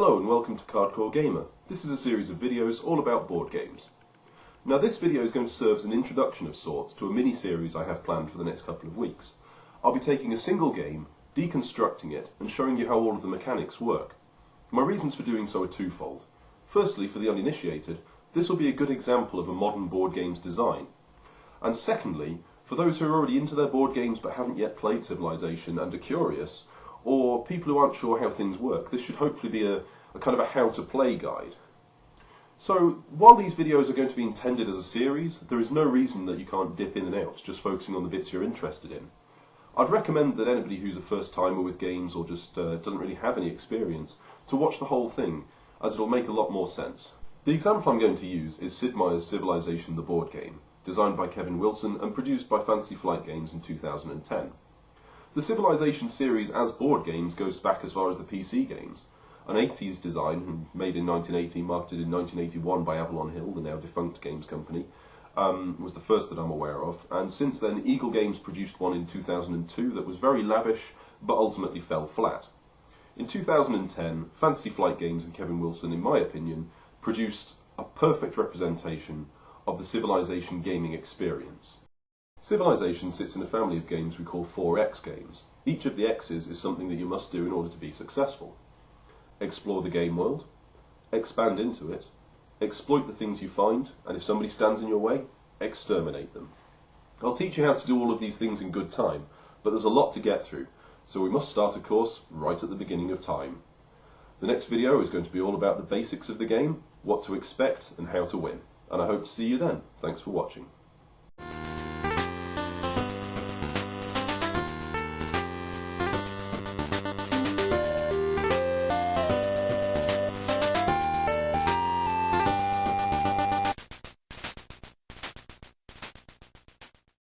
Hello and welcome to Cardcore Gamer. This is a series of videos all about board games. Now this video is going to serve as an introduction of sorts to a mini-series I have planned for the next couple of weeks. I'll be taking a single game, deconstructing it, and showing you how all of the mechanics work. My reasons for doing so are twofold. Firstly, for the uninitiated, this will be a good example of a modern board game's design. And secondly, for those who are already into their board games but haven't yet played Civilization and are curious, or people who aren't sure how things work, this should hopefully be a kind of a how-to-play guide. So, while these videos are going to be intended as a series, there is no reason that you can't dip in and out, just focusing on the bits you're interested in. I'd recommend that anybody who's a first-timer with games or just doesn't really have any experience to watch the whole thing, as it'll make a lot more sense. The example I'm going to use is Sid Meier's Civilization the board game, designed by Kevin Wilson and produced by Fantasy Flight Games in 2010. The Civilization series as board games goes back as far as the PC games. An 80s design, made in 1980, marketed in 1981 by Avalon Hill, the now defunct games company, was the first that I'm aware of, and since then Eagle Games produced one in 2002 that was very lavish, but ultimately fell flat. In 2010, Fantasy Flight Games and Kevin Wilson, in my opinion, produced a perfect representation of the Civilization gaming experience. Civilization sits in a family of games we call 4X games. Each of the X's is something that you must do in order to be successful. Explore the game world, expand into it, exploit the things you find, and if somebody stands in your way, exterminate them. I'll teach you how to do all of these things in good time, but there's a lot to get through, so we must start, of course, right at the beginning of time. The next video is going to be all about the basics of the game, what to expect, and how to win. And I hope to see you then. Thanks for watching.